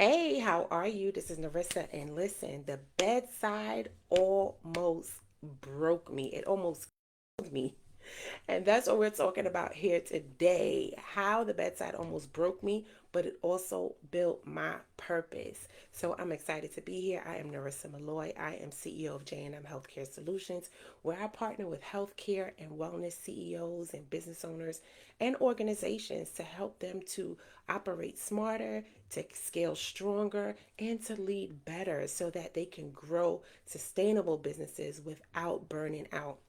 Hey, how are you? This is Narissa, and listen, the bedside almost broke me. It almost killed me. And that's what we're talking about here today. How the bedside almost broke me, but it also built my purpose. So I'm excited to be here. I am Narissa Malloy. I am CEO of J&M Healthcare Solutions, where I partner with healthcare and wellness CEOs and business owners and organizations to help them to operate smarter, to scale stronger, and to lead better so that they can grow sustainable businesses without burning out.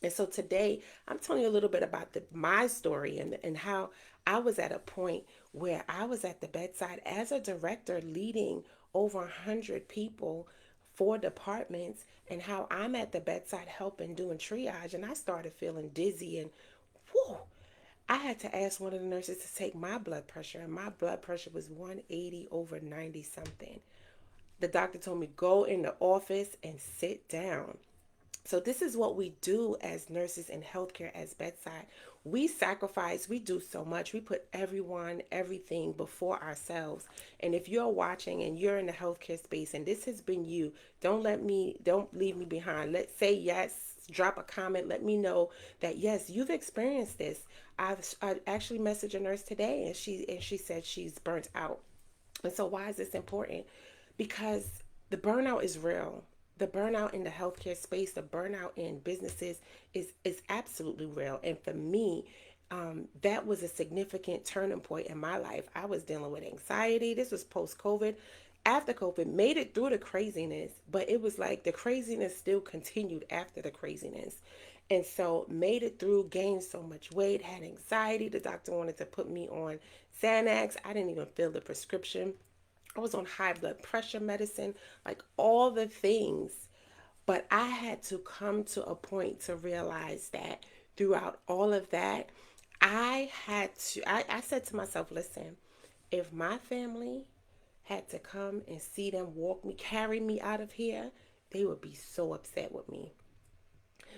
And so today I'm telling you a little bit about my story and how I was at a point where I was at the bedside as a director leading over 100 people, four departments, and how I'm at the bedside helping doing triage. And I started feeling dizzy and whew, I had to ask one of the nurses to take my blood pressure, and my blood pressure was 180 over 90 something. The doctor told me, go in the office and sit down. So this is what we do as nurses in healthcare as bedside. We sacrifice, we do so much. We put everyone, everything before ourselves. And if you're watching and you're in the healthcare space and this has been you, don't leave me behind. Let's say yes, drop a comment, let me know that yes, you've experienced this. I actually messaged a nurse today and she said she's burnt out. And so why is this important? Because the burnout is real. The burnout in the healthcare space, the burnout in businesses is absolutely real. And for me, that was a significant turning point in my life. I was dealing with anxiety. This was post COVID. After COVID, made it through the craziness, but it was like the craziness still continued after the craziness. And so made it through, gained so much weight, had anxiety. The doctor wanted to put me on Xanax. I didn't even fill the prescription. I was on high blood pressure medicine, like all the things. But I had to come to a point to realize that throughout all of that, I said to myself, listen, if my family had to come and see them walk me, carry me out of here, they would be so upset with me.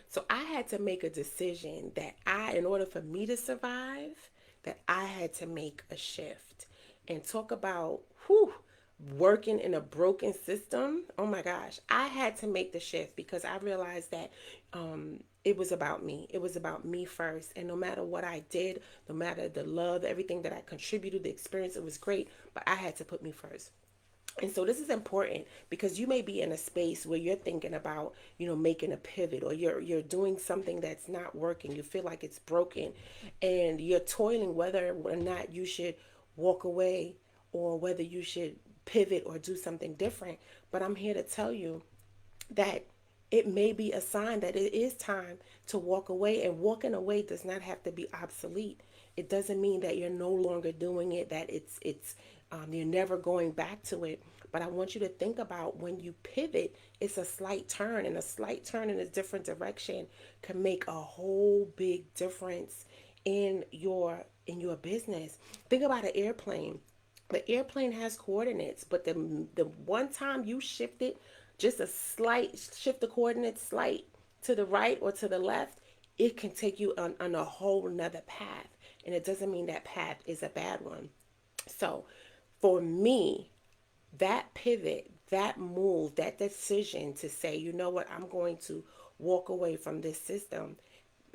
So I had to make a decision that in order for me to survive, that I had to make a shift and talk about working in a broken system. Oh my gosh, I had to make the shift because I realized that it was about me. It was about me first. And no matter what I did, no matter the love, everything that I contributed, the experience, it was great, but I had to put me first. And so this is important because you may be in a space where you're thinking about, making a pivot, or you're doing something that's not working. You feel like it's broken and you're toiling whether or not you should walk away or whether you should pivot or do something different. But I'm here to tell you that it may be a sign that it is time to walk away, and walking away does not have to be obsolete. It doesn't mean that you're no longer doing it, that you're never going back to it. But I want you to think about when you pivot, it's a slight turn, and a slight turn in a different direction can make a whole big difference in your business. Think about an airplane. The airplane has coordinates, but the one time you shift it, just a slight shift the coordinates slight to the right or to the left, it can take you on a whole nother path. And it doesn't mean that path is a bad one. So for me, that pivot, that move, that decision to say, you know what, I'm going to walk away from this system,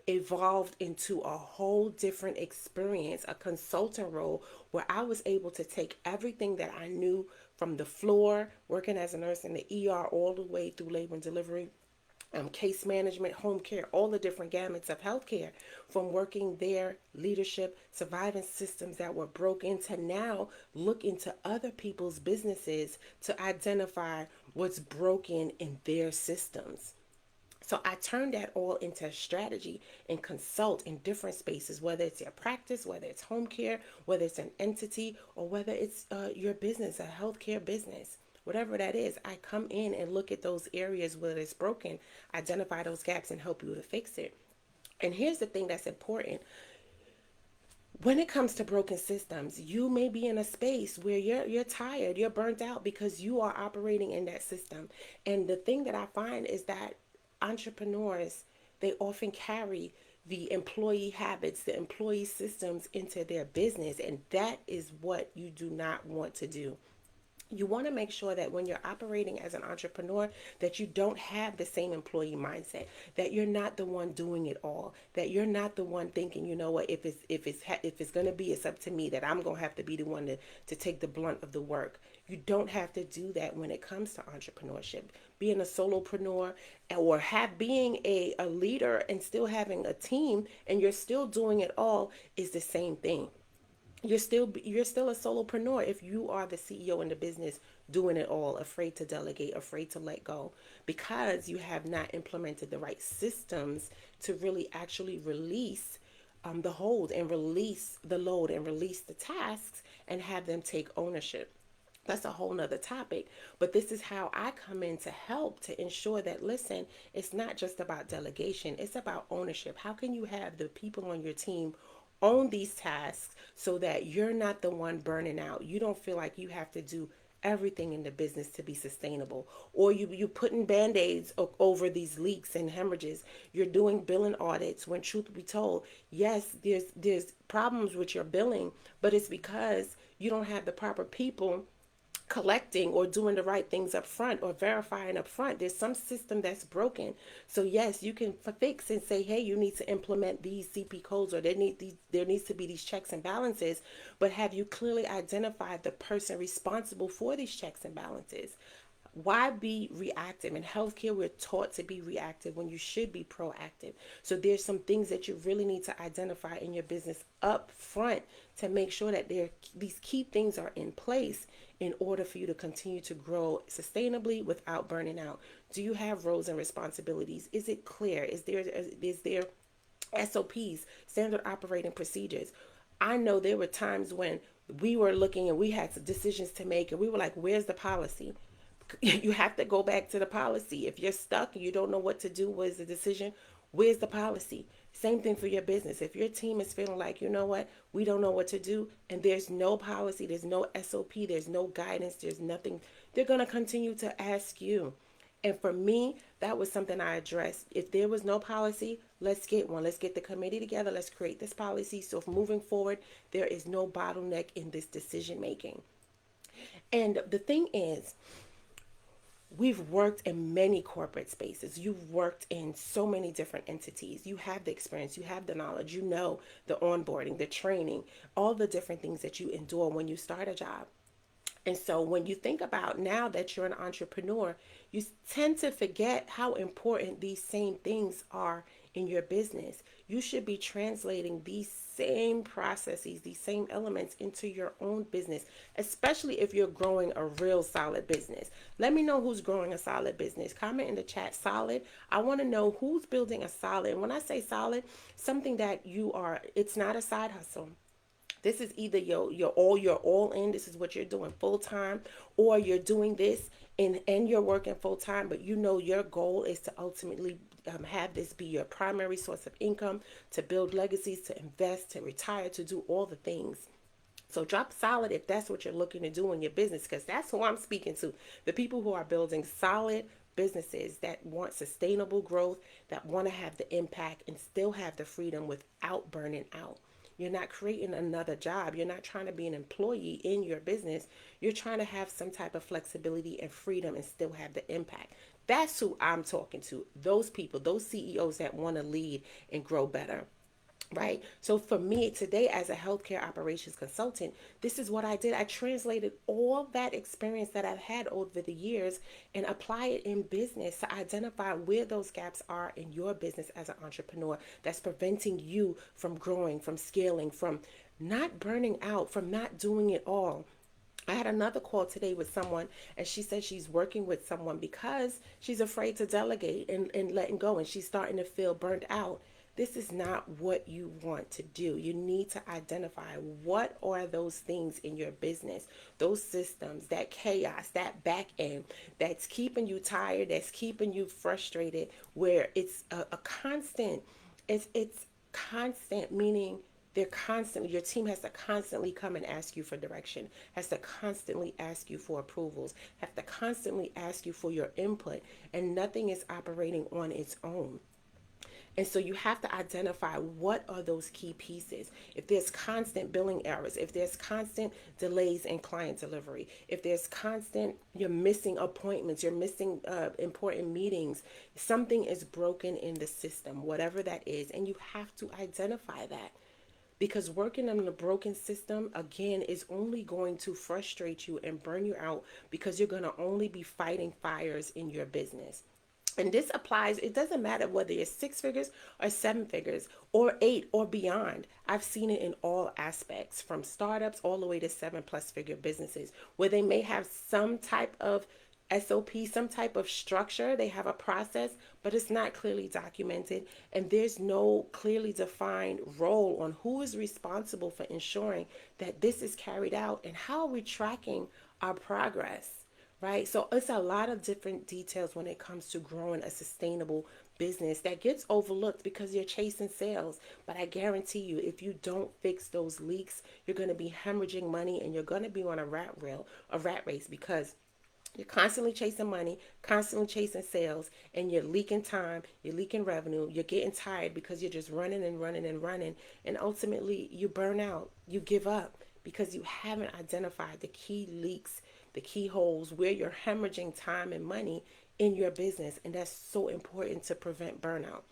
evolved into a whole different experience, a consultant role where I was able to take everything that I knew from the floor, working as a nurse in the ER, all the way through labor and delivery, case management, home care, all the different gamuts of healthcare, from working there, leadership, surviving systems that were broken, to now look into other people's businesses to identify what's broken in their systems. So I turned that all into strategy and consult in different spaces, whether it's your practice, whether it's home care, whether it's an entity, or whether it's your business, a healthcare business. Whatever that is, I come in and look at those areas where it's broken, identify those gaps, and help you to fix it. And here's the thing that's important. When it comes to broken systems, you may be in a space where you're tired, you're burnt out because you are operating in that system. And the thing that I find is that entrepreneurs, they often carry the employee habits, the employee systems into their business, and that is what you do not want to do. You want to make sure that when you're operating as an entrepreneur, that you don't have the same employee mindset, that you're not the one doing it all, that you're not the one thinking, you know what, if it's going to be, it's up to me, that I'm going to have to be the one to take the blunt of the work. You don't have to do that when it comes to entrepreneurship. Being a solopreneur, or being a leader and still having a team and you're still doing it all, is the same thing. You're still a solopreneur if you are the CEO in the business, doing it all, afraid to delegate, afraid to let go, because you have not implemented the right systems to really actually release the hold, and release the load, and release the tasks, and have them take ownership. That's a whole nother topic. But this is how I come in to help to ensure that, listen, it's not just about delegation, it's about ownership. How can you have the people on your team own these tasks so that you're not the one burning out? You don't feel like you have to do everything in the business to be sustainable, or you putting band-aids over these leaks and hemorrhages. You're doing billing audits when, truth be told, yes, there's problems with your billing, but it's because you don't have the proper people collecting or doing the right things up front, or verifying up front. There's some system that's broken. So yes, you can fix and say, hey, you need to implement these CP codes, or there needs to be these checks and balances. But have you clearly identified the person responsible for these checks and balances? Why be reactive? In healthcare, we're taught to be reactive when you should be proactive. So there's some things that you really need to identify in your business up front to make sure that these key things are in place in order for you to continue to grow sustainably without burning out. Do you have roles and responsibilities? Is it clear? Is there SOPs, standard operating procedures? I know there were times when we were looking and we had some decisions to make, and we were like, where's the policy? You have to go back to the policy. If you're stuck and you don't know what to do, what is the decision? Where's the policy? Same thing for your business. If your team is feeling like, you know what, we don't know what to do, and there's no policy, there's no SOP, there's no guidance, there's nothing, they're going to continue to ask you. And for me, that was something I addressed. If there was no policy, let's get one. Let's get the committee together. Let's create this policy. So if moving forward, there is no bottleneck in this decision making. And the thing is, we've worked in many corporate spaces. You've worked in so many different entities. You have the experience, you have the knowledge, you know the onboarding, the training, all the different things that you endure when you start a job. And so when you think about now that you're an entrepreneur, you tend to forget how important these same things are in your business. You should be translating these same processes, these same elements into your own business, especially if you're growing a real solid business. Let me know who's growing a solid business. Comment in the chat, solid. I want to know who's building a solid. And when I say solid, something that it's not a side hustle. This is either you're all in. This is what you're doing full time, or you're doing this and you're working full time. But you know your goal is to ultimately have this be your primary source of income, to build legacies, to invest, to retire, to do all the things. So drop solid if that's what you're looking to do in your business, because that's who I'm speaking to. The people who are building solid businesses that want sustainable growth, that want to have the impact and still have the freedom without burning out. You're not creating another job. You're not trying to be an employee in your business. You're trying to have some type of flexibility and freedom and still have the impact. That's who I'm talking to. Those people, those CEOs that want to lead and grow better. Right. So for me today, as a healthcare operations consultant, this is what I did. I translated all that experience that I've had over the years and apply it in business to identify where those gaps are in your business as an entrepreneur that's preventing you from growing, from scaling, from not burning out, from not doing it all. I had another call today with someone, and she said she's working with someone because she's afraid to delegate and letting go, and she's starting to feel burnt out. This is not what you want to do. You need to identify what are those things in your business, those systems, that chaos, that back end that's keeping you tired, that's keeping you frustrated, where it's a constant, it's constant, meaning your team has to constantly come and ask you for direction, has to constantly ask you for approvals, have to constantly ask you for your input, and nothing is operating on its own. And so you have to identify what are those key pieces. If there's constant billing errors, if there's constant delays in client delivery, if there's constant, you're missing appointments, you're missing important meetings, something is broken in the system, whatever that is. And you have to identify that, because working in a broken system again is only going to frustrate you and burn you out, because you're going to only be fighting fires in your business. And this applies, it doesn't matter whether it's six figures or seven figures or eight or beyond. I've seen it in all aspects, from startups all the way to 7+ figure businesses, where they may have some type of SOP, some type of structure, they have a process, but it's not clearly documented. And there's no clearly defined role on who is responsible for ensuring that this is carried out, and how are we tracking our progress. Right? So it's a lot of different details when it comes to growing a sustainable business that gets overlooked because you're chasing sales. But I guarantee you, if you don't fix those leaks, you're going to be hemorrhaging money, and you're going to be on a rat race, because you're constantly chasing money, constantly chasing sales, and you're leaking time, you're leaking revenue, you're getting tired because you're just running and running and running. And ultimately, you burn out, you give up, because you haven't identified the key leaks, the key holes where you're hemorrhaging time and money in your business. And that's so important to prevent burnout.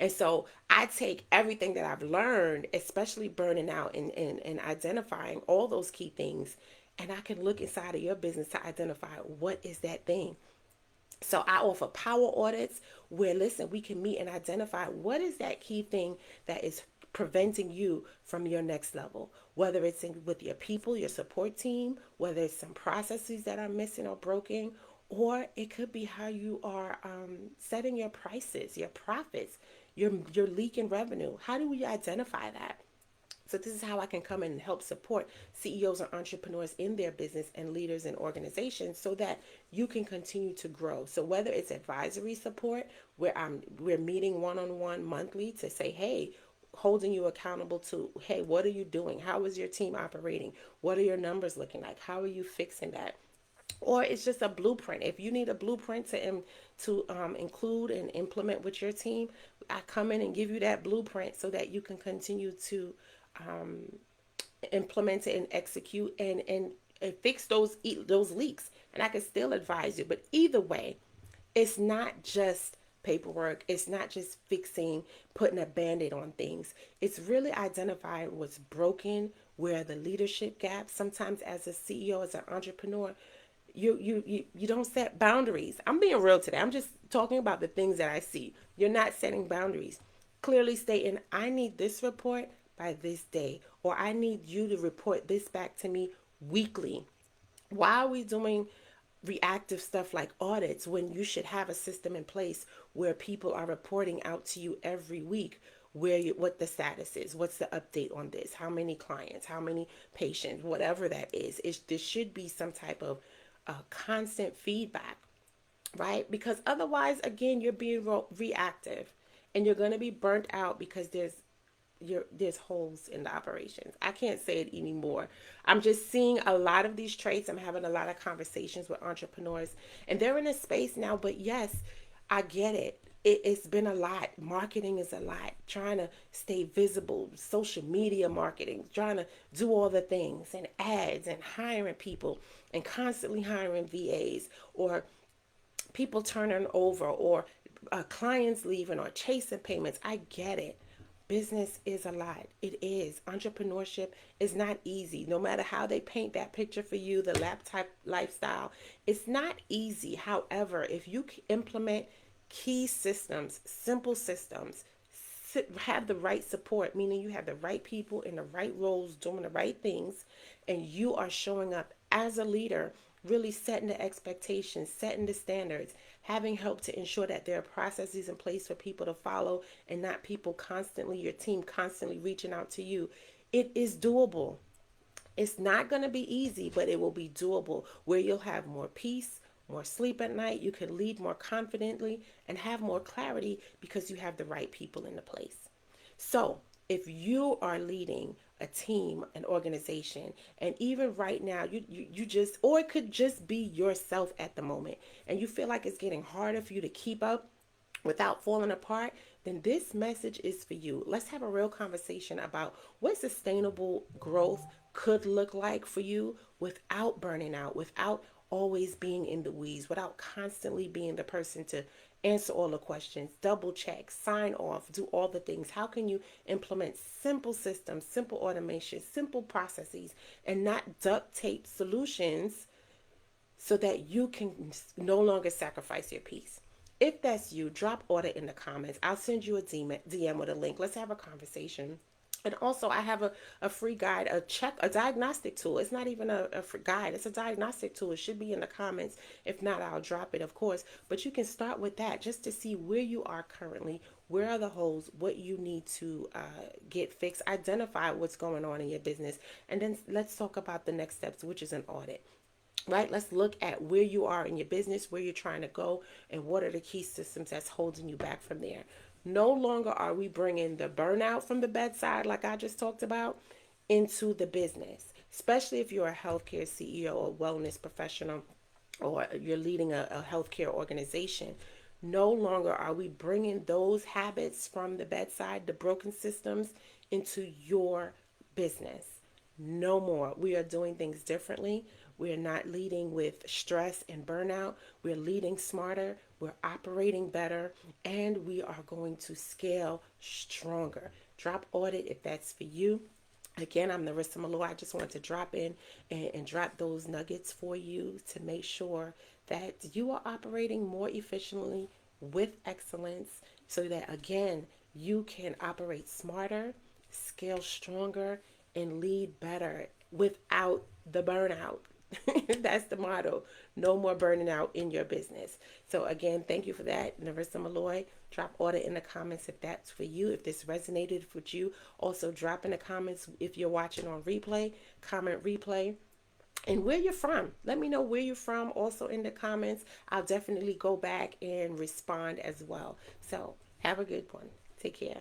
And so I take everything that I've learned, especially burning out and identifying all those key things, and I can look inside of your business to identify what is that thing. So I offer power audits where, listen, we can meet and identify what is that key thing that is preventing you from your next level, whether it's with your people, your support team, whether it's some processes that are missing or broken, or it could be how you are setting your prices, your profits, your leaking revenue. How do we identify that? So this is how I can come in and help support CEOs and entrepreneurs in their business, and leaders in organizations, so that you can continue to grow. So whether it's advisory support, where we're meeting one-on-one monthly to say, hey, holding you accountable to, hey, what are you doing? How is your team operating? What are your numbers looking like? How are you fixing that? Or it's just a blueprint. If you need a blueprint to include and implement with your team, I come in and give you that blueprint so that you can continue to implement it and execute and fix those leaks. And I can still advise you. But either way, it's not just paperwork. It's not just fixing, putting a band-aid on things. It's really identifying what's broken, where are the leadership gaps. Sometimes as a CEO, as an entrepreneur, you don't set boundaries. I'm being real today. I'm just talking about the things that I see. You're not setting boundaries. Clearly stating, I need this report by this day, or I need you to report this back to me weekly. Why are we doing reactive stuff like audits when you should have a system in place where people are reporting out to you every week, what the status is, what's the update on this, how many clients, how many patients, whatever that is. There should be some type of constant feedback, right? Because otherwise, again, you're being reactive, and you're going to be burnt out, because there's holes in the operations. I can't say it anymore. I'm just seeing a lot of these traits. I'm having a lot of conversations with entrepreneurs, and they're in a space now. But yes, I get it. It's been a lot. Marketing is a lot. Trying to stay visible, social media marketing, trying to do all the things, and ads, and hiring people, and constantly hiring VAs, or people turning over, or clients leaving, or chasing payments. I get it. Business is a lot. It is. Entrepreneurship is not easy. No matter how they paint that picture for you, the laptop lifestyle, it's not easy. However, if you implement key systems, simple systems, have the right support, meaning you have the right people in the right roles doing the right things, and you are showing up as a leader, really setting the expectations, setting the standards, having help to ensure that there are processes in place for people to follow, and not people constantly, your team constantly reaching out to you. It is doable. It's not going to be easy, but it will be doable, where you'll have more peace, more sleep at night. You can lead more confidently and have more clarity, because you have the right people in the place. So if you are leading a team, an organization, and even right now, you just, or it could just be yourself at the moment, and you feel like it's getting harder for you to keep up, without falling apart, then this message is for you. Let's have a real conversation about what sustainable growth could look like for you without burning out, without always being in the weeds, without constantly being the person to answer all the questions, double check, sign off, do all the things. How can you implement simple systems, simple automation, simple processes, and not duct tape solutions so that you can no longer sacrifice your peace? If that's you, drop order in the comments. I'll send you a DM with a link. Let's have a conversation. And also, I have a free guide, a diagnostic tool. It's not even a free guide, it's a diagnostic tool. It should be in the comments. If not, I'll drop it, of course. But you can start with that just to see where you are currently, where are the holes, what you need to get fixed, identify what's going on in your business. And then let's talk about the next steps, which is an audit. Right? Let's look at where you are in your business, where you're trying to go, and what are the key systems that's holding you back from there. No longer are we bringing the burnout from the bedside, like I just talked about, into the business, especially if you're a healthcare CEO or wellness professional, or you're leading a healthcare organization. No longer are we bringing those habits from the bedside, the broken systems, into your business. No more. We are doing things differently. We are not leading with stress and burnout. We're leading smarter. We're operating better. And we are going to scale stronger. Drop audit if that's for you. Again, I'm Narissa Malou. I just want to drop in and drop those nuggets for you to make sure that you are operating more efficiently with excellence so that, again, you can operate smarter, scale stronger, and lead better without the burnout. That's the motto. No more burning out in your business. So again, thank you for that, Narissa Malloy. Drop order in the comments if that's for you, if this resonated with you. Also drop in the comments if you're watching on replay, comment replay, and where you're from. Let me know where you're from also in the comments. I'll definitely go back and respond as well. So have a good one. Take care.